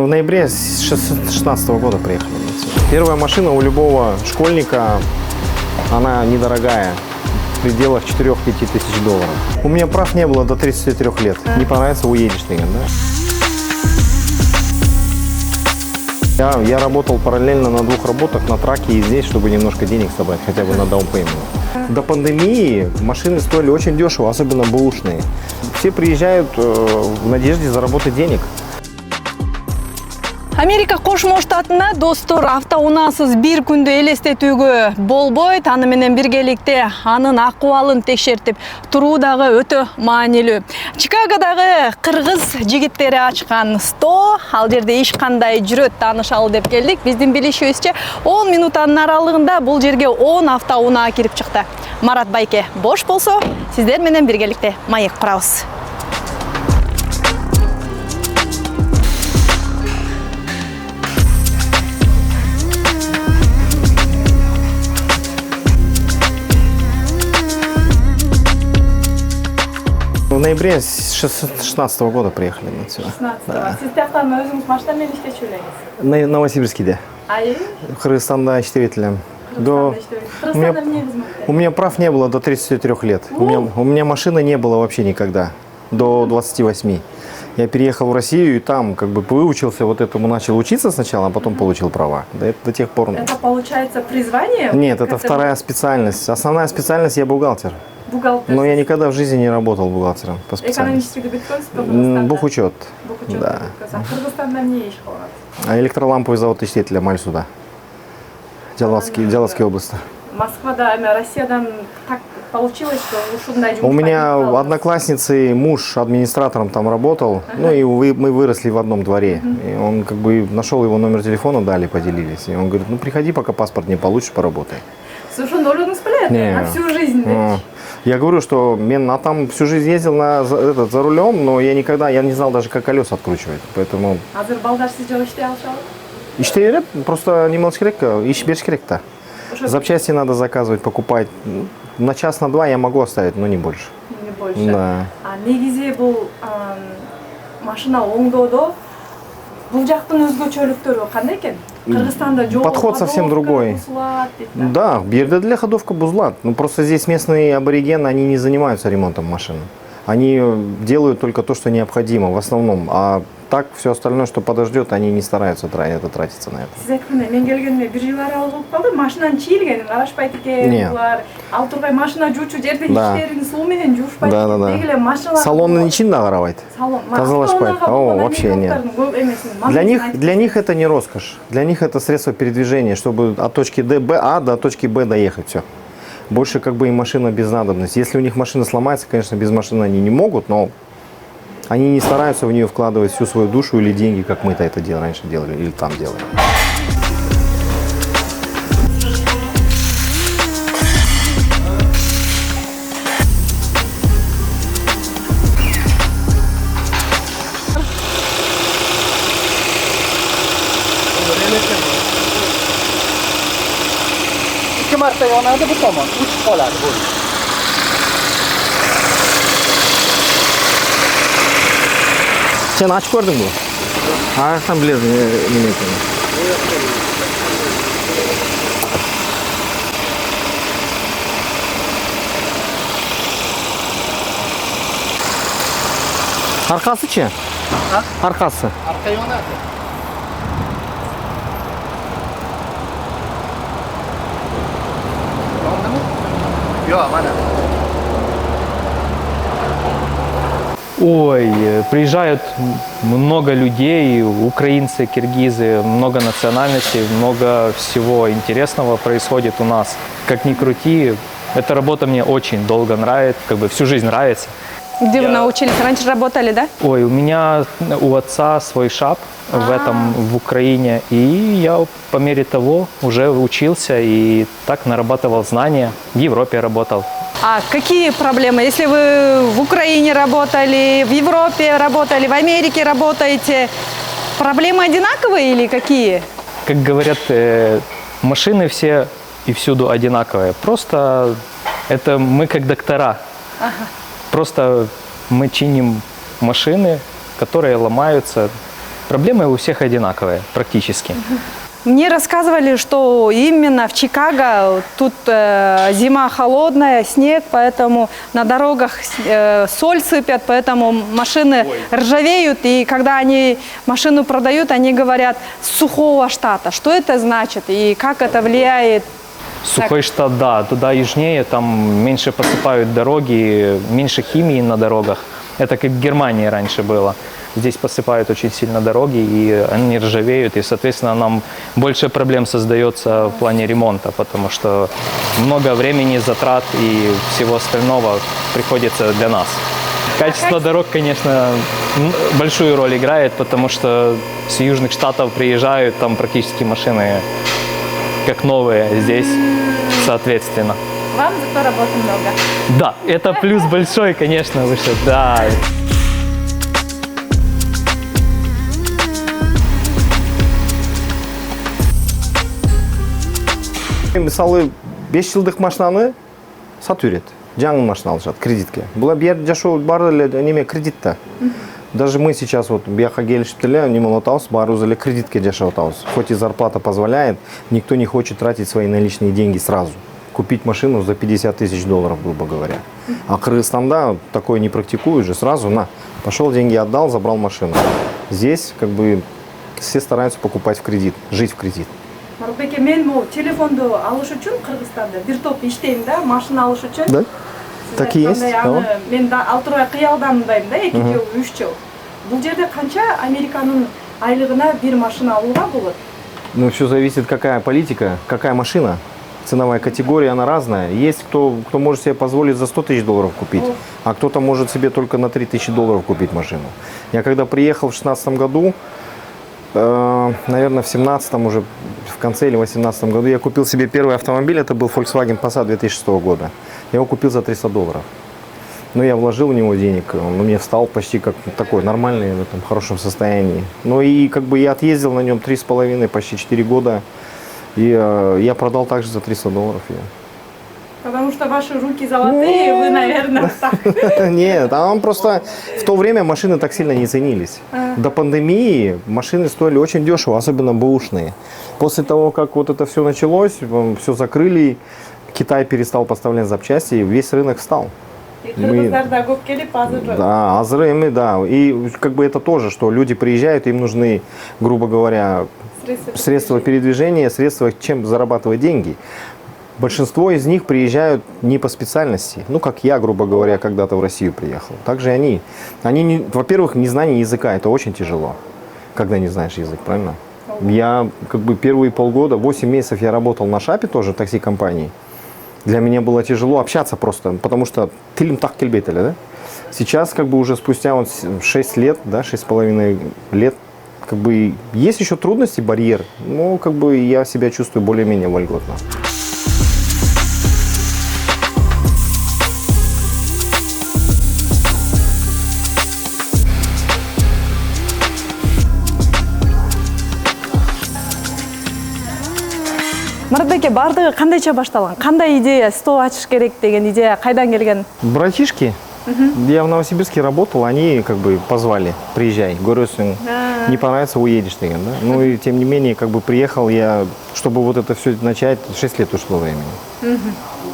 В ноябре 2016 года приехали. Первая машина у любого школьника, она недорогая, в пределах 4-5 тысяч долларов. У меня прав не было до 33 лет. Не понравится, уедешь, наверное, да? Я работал параллельно на 2 работах, на траке и здесь, чтобы немножко денег собрать, хотя бы на даунпеймент. До пандемии машины стоили очень дешево, особенно бэушные. Все приезжают в надежде заработать денег. Америка Кошмо Штатына достор автоунаасыз бир күндү элестетүүгө болбойт. Аны менен биргеликте анын акыбалын текшертип туруу дагы өтө маанилүү. Чикагодагы кыргыз жигиттери ачкан 100, ал жерде иш кандай жүрөт таанышалы деп келдик. Биздин билишибизче 10 минуттун аралыгында бул жерге 10 автоунаа кирип чыкты. Марат Байке бош болсо, сиздер менен биргеликте маек курабыз. В ноябре 2016 года приехали отсюда. 16-го. Сиз тияктан өзүңүз машина менен иштечү элеңиз? Новосибирскиде. В Кыргызстанда иштеп элем. У меня прав не было до 33 лет. У меня машины не было вообще никогда. До 28. Я переехал в Россию и там как бы выучился вот этому, начал учиться сначала, а потом получил права. До тех пор. Это получается призвание? Нет, это вторая специальность. Основная специальность я бухгалтер. Бухгалтер. Но я никогда в жизни не работал бухгалтером по специальности. Бухучет. Бухучет. Да. А в Кыргызстанда не иш кылат? Электроламповый завод иштетилем Мальсуда. Жалатская область. Москвада, Россиядан так получилось, что ушундай жұмыс. У меня одноклассницы, муж администратором там работал, ну и мы выросли в одном дворе. И он как бы нашел его номер телефона, дали, поделились. И он говорит, ну приходи, пока паспорт не получишь, поработай. Слушай, ну он на всю жизнь. Я говорю, что я там всю жизнь ездил за рулем, но я не знал даже, как колеса откручивать, поэтому... Азыр балдар сиз жол иштей алышабы? Иштей берет, просто немножко керек, иш бериш керек-то. Запчасти надо заказывать, покупать. На час, на 2 я могу оставить, но не больше. Не больше? Да. А негизи бул машина оңдоодо бул жактын өзгөчөлүктөрү кандай экен? Кыргызстанда жол подход совсем другой. Да, в жерде деле ходовка бузлат. Ну просто здесь местные аборигены, они не занимаются ремонтом машин. Они делают только то, что необходимо в основном. А так все остальное, что подождет, они не стараются тратиться на это. Сиз айткандай, мен келгениме 1 жыл аралык болуп калды. Машинанын чийилгенин карашпайт экен булар. Ал тургай машина жуучу жерде иштерин суу менен жуушпайт. Да. Деги эле машиналар. Салонун ичин да карабайт. Тазалашпайт. О, вообще нет. Для них это не роскошь. Для них это средство передвижения, чтобы от точки А до точки Б доехать. Все. Больше как бы им машина без надобности. Если у них машина сломается, конечно, без машины они не могут, но они не стараются в нее вкладывать всю свою душу или деньги, как мы-то это раньше делали или там делали. marta yonadi bu tomon, uchib qoladi bu. Sen açık gördün mü? Ayaktan bilirsin minetini. Arkası çi? Ha? Arkası. Arka yonadi. Yok, mana. Ой, приезжают много людей, украинцы, киргизы, много национальностей, много всего интересного происходит у нас. Как ни крути, эта работа мне очень долго нравится, как бы всю жизнь нравится. Где вы научились? Раньше работали, да? Ой, у меня у отца свой шап в Украине, и я по мере того уже учился и так нарабатывал знания. В Европе работал. А какие проблемы? Если вы в Украине работали, в Европе работали, в Америке работаете, проблемы одинаковые или какие? Как говорят, машины все и всюду одинаковые. Просто это мы как доктора. Просто мы чиним машины, которые ломаются. Проблемы у всех одинаковые практически. Мне рассказывали, что именно в Чикаго тут зима холодная, снег, поэтому на дорогах соль сыпят, поэтому машины ржавеют. И когда они машину продают, они говорят «с сухого штата». Что это значит и как это влияет? Сухой штат, да, туда южнее, там меньше посыпают дороги, меньше химии на дорогах. Это как в Германии раньше было. Здесь посыпают очень сильно дороги, и они ржавеют, и, соответственно, нам больше проблем создается в плане ремонта, потому что много времени, затрат и всего остального приходится для нас. Качество дорог, конечно, большую роль играет, потому что с южных штатов приезжают, там практически машины как новые, здесь соответственно. Вам зато работы много. Да, это плюс большой, конечно, выше, да. Мысалы 5 жылдық машинаны сатып береді. Жаңы машина алышат кредитке. Бұл бер жашоо бар эле неме кредитта. Даже мы сейчас вот бияка келишип деле неме атабыз, барыбыз эле кредитке жашап атабыз. Хоть и зарплата позволяет, никто не хочет тратить свои наличные деньги сразу. Купить машину за 50 тысяч долларов, грубо говоря. А Кыргызстанда такое не практикуют же. Сразу на, пошел деньги отдал, забрал машину. Здесь как бы все стараются покупать в кредит, жить в кредит. Марубеке, мен могу телефонду алыш үчүн Кыргызстанда бир топ иштейм да, машина алыш үчүн. Да? Так и есть. Мен да 6 ай кыялдандайм да, 2 жыл, 3 жыл. Бул жерде канча Американын айлыгына бир машина алууга болот? Ну, все зависит, какая политика, какая машина. Ценовая категория, она разная. Есть кто может себе позволить за 100 тысяч долларов купить, а кто-то может себе только на 3 тысячи долларов купить машину. Я когда приехал в 2016 году, наверное, в 17-м уже, в конце или 18 году, я купил себе первый автомобиль, это был Volkswagen Passat 2006 года. Я его купил за 300 долларов. Но я вложил в него денег, он мне встал почти как такой нормальный, в этом хорошем состоянии. Ну и как бы я отъездил на нем 3,5, почти 4 года. И я продал также за 300 долларов ее. Потому что ваши руки золотые, вы, наверное, так. Нет, там просто в то время машины так сильно не ценились. До пандемии машины стоили очень дешево, особенно бэушные. После того, как вот это все началось, все закрыли, Китай перестал поставлять запчасти, и весь рынок встал. Да, азры, да. И как бы это тоже, что люди приезжают, им нужны, грубо говоря, средства передвижения, средства, чем зарабатывать деньги. Большинство из них приезжают не по специальности. Ну, как я, грубо говоря, когда-то в Россию приехал. Также они. Во-первых, незнание языка, это очень тяжело, когда не знаешь язык, правильно? Я как бы первые полгода, 8 месяцев я работал на Шапе тоже, такси-компании. Для меня было тяжело общаться просто, потому что тилим так кельбетели, да? Сейчас, как бы уже спустя вот 6 лет, да, 6,5 лет, как бы есть еще трудности, барьер, но как бы я себя чувствую более-менее вольготно. Маратбеке, бардыгы кандайча башталган? Кандай идея, стол ачыш керек деген идея кайдан келген? Братишки, я в Новосибирске работал, они как бы позвали, приезжай, görөсүң, не понравится, уедешь деген, да? Ну и тем не менее, как бы приехал я, чтобы вот это все начать, 6 лет ушло времени.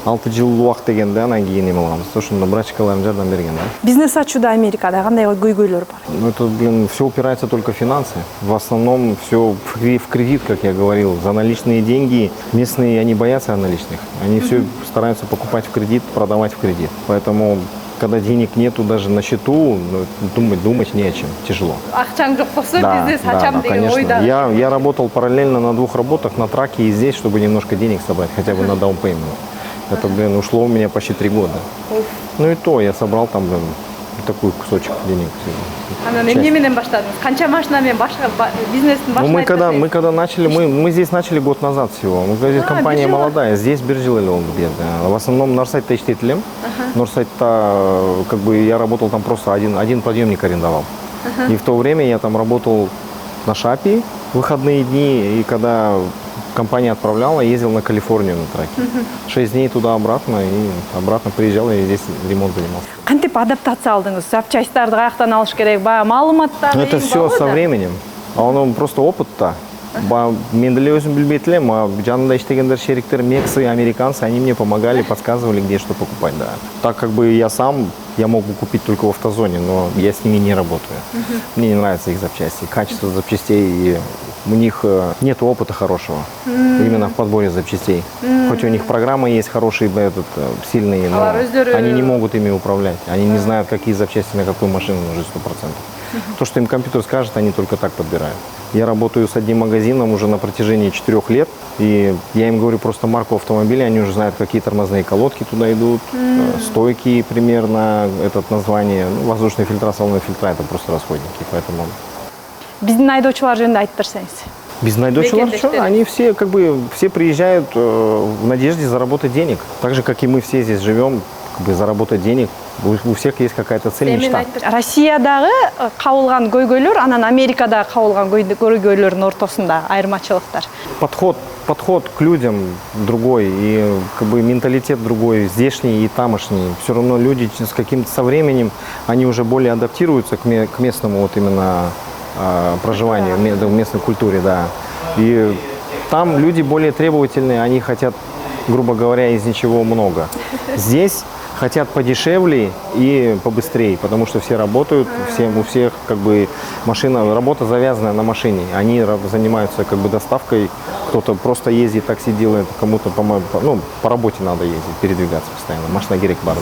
6 жыл уақыт деген да, анан кийин эме кыламыз. Ошондо братчикаларым жардам берген, да. Бизнес ачууда Америкада кандай көйгөйлөр бар? Ну это, блин, все упирается только в финансы. В основном все в кредит, как я говорил, за наличные деньги. Местные, они боятся наличных. Они все стараются покупать в кредит, продавать в кредит. Поэтому, когда денег нету даже на счету, думать не о чем, тяжело. Акчаң жок болсо бизнес Да, ачам деген конечно. ойда. Я работал параллельно на 2 работах, на траке и здесь, чтобы немножко денег собрать, хотя бы на down payment. Это, блин, ушло у меня почти 3 года. Ну и то, я собрал там, блин, такой кусочек денег. Анан эмне менен баштадыңыз? Канча машина менен бизнестин Ну, башын мы когда начали, мы здесь начали год назад всего. Здесь компания молодая, здесь бир жыл эле болду где-то. В основном Норсайтта иштейт элем. Норсайтта, как бы я работал там просто один подъемник арендовал. И в то время я там работал на Шапе выходные дни, и когда компания отправляла, ездил на Калифорнию на траке. 6 дней туда-обратно, и обратно приезжал, и здесь ремонт занимался. Кантип адаптация алдыңыз? Запчастарды каяктан алыш керек, баягы маалыматтар. Это все со временем. А оны просто опыт та. Мен деле өзім білбей телем, а жанында иштегендер шериктер, мексы, американцы, они мне помогали, подсказывали, где что покупать, да. Так как бы я мог бы купить только в автозоне, но я с ними не работаю. Мне не нравятся их запчасти, качество запчастей, и у них нет опыта хорошего именно в подборе запчастей. Хоть у них программа есть хорошие, сильные, но они не могут ими управлять. Они не знают, какие запчасти на какую машину нужны 100%. То, что им компьютер скажет, они только так подбирают. Я работаю с одним магазином уже на протяжении 4 лет, и я им говорю просто марку автомобиля, они уже знают, какие тормозные колодки туда идут, стойки примерно, это название, воздушные фильтра, салонные фильтра, это просто расходники, поэтому... Биздин айдоочулар жөнүндө айтып берсеңиз. Биздин айдоочулар, они все все приезжают в надежде заработать денег, так же, как и мы все здесь живем, заработать денег. У всех есть какая-то цель, мечта. Россиядагы кабылган көйгөйлөр, анан Америкада кабылган көйгөйлөрдүн ортосунда айырмачылыктар. Подход к людям другой, и менталитет другой, здешний и тамошний. Все равно люди со временем, они уже более адаптируются к местному вот именно проживанию, в местной культуре, да. И там люди более требовательные, они хотят, грубо говоря, из ничего много. Здесь хотят подешевле и побыстрее, потому что все работают, у всех работа завязана на машине. Они занимаются доставкой, кто-то просто ездит, такси делает, кому-то по работе надо ездить, передвигаться постоянно. Машина керек бар.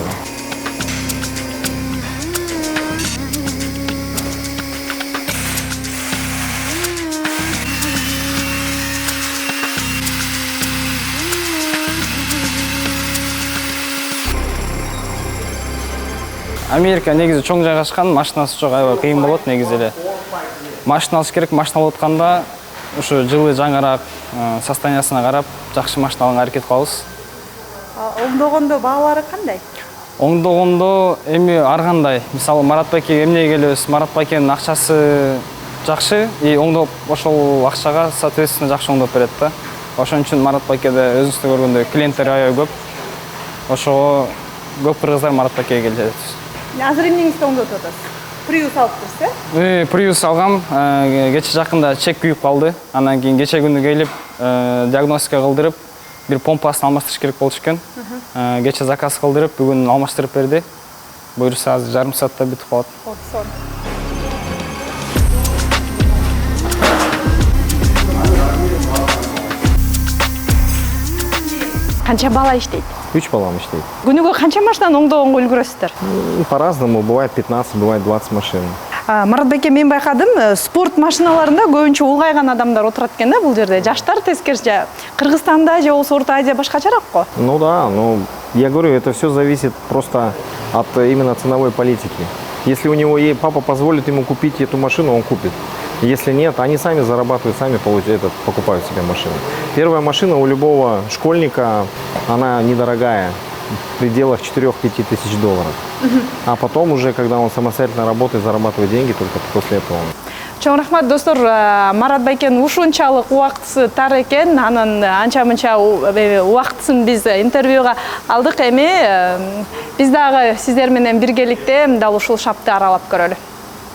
Америка негизи чоң жайгашкан, машинасы жок, аябай кыйын болот негизи эле. Машина алыш керек, машина алып атканда ушу жылы жаңараак состояниясына карап, жакшы машина алганга аракет кылабыз. Оңдогондо баалары кандай? Оңдогондо эми ар кандай. Мисалы Марат байкеге эмнеге келебиз? Марат байкенин акчасы жакшы, и оңдоп ошол акчага соответственно жакшы оңдоп берет да. Ошон үчүн Марат байкеде өзүңүз көргөндөй клиенттер аябай көп. Ошого көп кыргыздар Марат байкеге келет. Азыр эмнеңизди оңдотуп атасыз? Приус алыптырсыз, э? Приус алгам, кече жакында чек күйүп калды. Анан кийин кече күнү келип, диагностика кылдырып, бир помпасын алмаштырыш керек болчу экен. Кече заказ кылдырып, бүгүн алмаштырып берди. Буюрса азыр жарым саатта бүтүп калат. Канча бала иштейт? 3 балам иштейт. Күнүгө канча машинаны оңдогонго үлгүрөсүздөр? По-разному, бывает 15, бывает 20 машин. Марат байке, мен байкадым, спорт машиналарында көбүнчө улгайган адамдар отурат экен да бул жерде. Жаштар тескерисинче Кыргызстанда же болбосо Орто Азия башкачараак го? Ну да, я говорю, это все зависит просто от именно ценовой политики. Если у него папа позволит ему купить эту машину, он купит. Если нет, они сами зарабатывают, сами покупают себе машину. Первая машина у любого школьника, она недорогая, в пределах 4-5 тысяч долларов. А потом уже, когда он самостоятельно работает, зарабатывает деньги, только после этого он. Чоң рахмат, достор. Марат байкенин ушунчалык убактысы тар экен, анан анча-мынча убактысын биз интервьюга алдык. Эми биз дагы сиздер менен биргеликте дал ушул шапты аралап көрөлү.